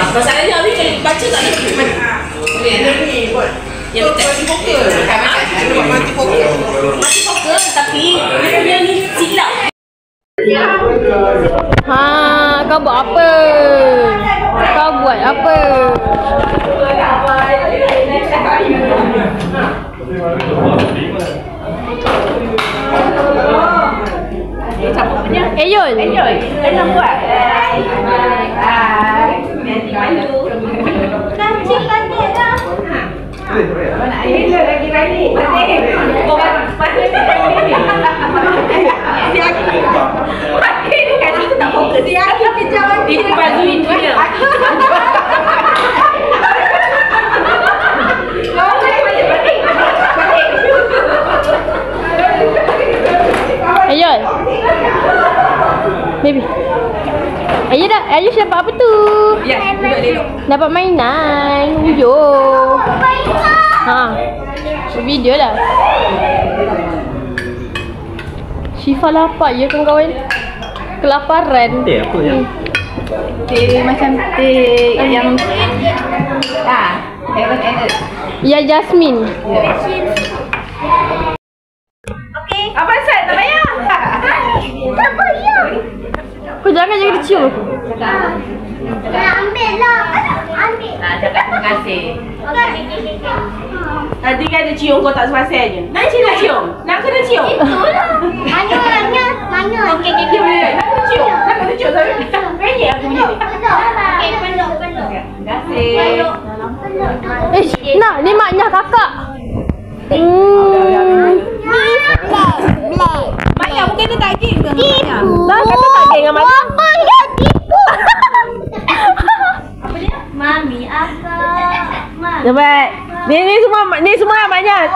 Masalahnya ni kalau baca tak ada ni buat. Yang mati fokus. Mati fokus tapi dia ni silap. Kau buat apa? Kau buat apa? Siapa punya? Eyul. Kena buat. Nanti malu. Kancing pandai dah. Mana air lagi balik. Dia tak fokus. Dia kejap. Dia bajuin dia. Eyul. Baby. Ayu siapa apa tu? Ya, duduk. Dapat mainan. Hujung. Video lah. Syifa lapar je kawan-kawan. Kelaparan. Teh apa yang? Teh macam teh yang heaven ended. Ya Jasmine. Okey. Apa Sat? Tak payah. Tak payah. Kau jangan kecium aku. Ambil lah. Ambil. Cakap terima kasih. Tadi kan dia cium kau tak sepasal je. Nak cium? Nak kena cium? Itulah. Mana? Okey, cium dia. Nak kena cium? Nak kena cium? Penyek aku punya ni. Okey, peluk. Terima kasih. Nak, ni maknya kakak. Maknya bukan dia tak game ke? Lah kata tak geng dengan maknya. Apa dia? Mami, akak. Cepat. Ni semua maknya.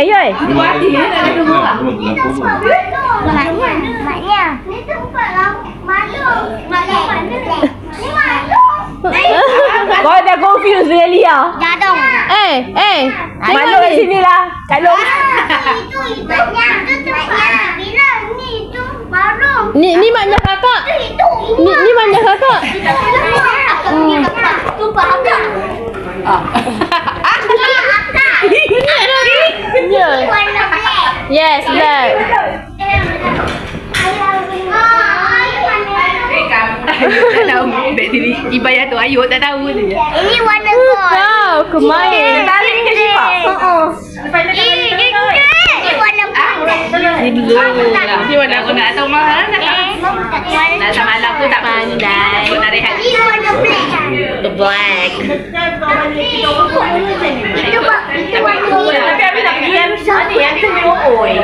Yoi. Itu hati dia nak ada orang. Maknya. Ni tempat malu. Malu mana? Ni malu. Kau dah confused dengan Lia. Jadong. Malu kat sini lah. Kalau Itu maknya. Itu tempatnya. Bila ni itu baru. Ni maknya kakak. Itu. Ni maknya kakak. Akak punya kakak. Tumpah akak. Ya. Warna black. Yes, black. Tak tahu beg diri Ibayah tu Ayu tak tahu je. Ini warna gold. Kau kemain. Tarik ke Syifa? Ini warna putih. Ni dulu lah. Ni warna aku nak tahu mahal nak tak malam tu tak pandai. Aku nak rehat. Ini warna black. The black. Itu warna gold. Tapi Abi nak pergi yang ni yang tu oi.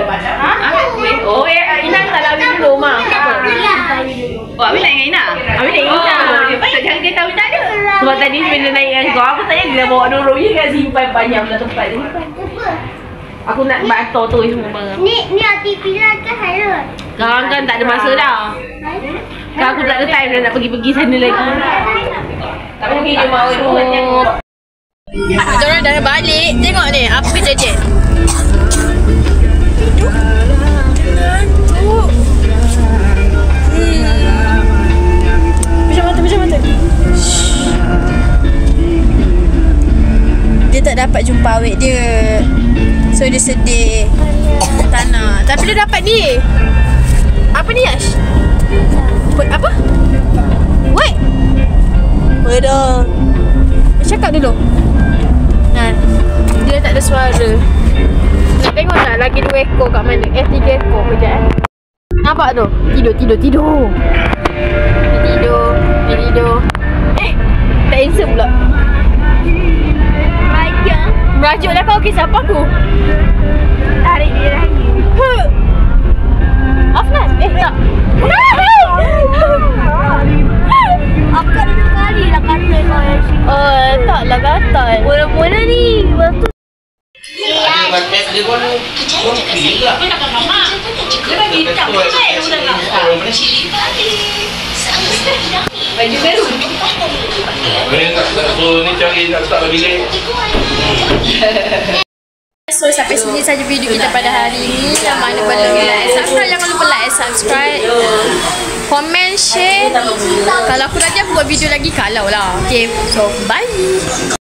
Oh, Ina tak lalu dulu mah. Oh, Abi nak dengan Ina. Abi nak dengan Ina. Patut jangan dia tahu tak ada. Sebab tadi bila naik dengan kau, aku tanya dia bawa dorong je kat simpan banyak pula tempat dia. Aku nak batok tu semua barang. Ni aktiviti lah ke saya? Sekarang kan tak ada masa dah. Sekarang aku tak ada time dah nak pergi-pergi sana lagi. Tapi pergi je mahu tu. Diorang dah balik. Tengok ni apa kejadian. Macam mata. Dia tak dapat jumpa awet dia. So dia sedih. Tak nak. Tapi dia dapat ni. Apa ni Yash? Apa? What? Pedang. Cakap dulu. Dia tak ada suara. Nak tengok tak lagi 2 ekor kat mana? 3 ekor kejap. Nampak tu? Tidur. Dia tidur. Tak answer pula. Merajuk lah kau kisah apa aku? Tarik dia lagi. Afnan? Tak. Aku ada 2 kali lah kata kau yang sini. Taklah gatal. Mula-mula ni. Lepas tu. Dia pun kopi lah. Dia bagi tak boleh tu dah baju baru. Dia tak suruh ni cari nak letak dalam bilik. So sampai sini saja video kita pada hari ini. Yang mana belum like and subscribe, jangan lupa like and subscribe, comment, share. Kalau aku nanti aku buat video lagi kalau lah. Okay, so bye.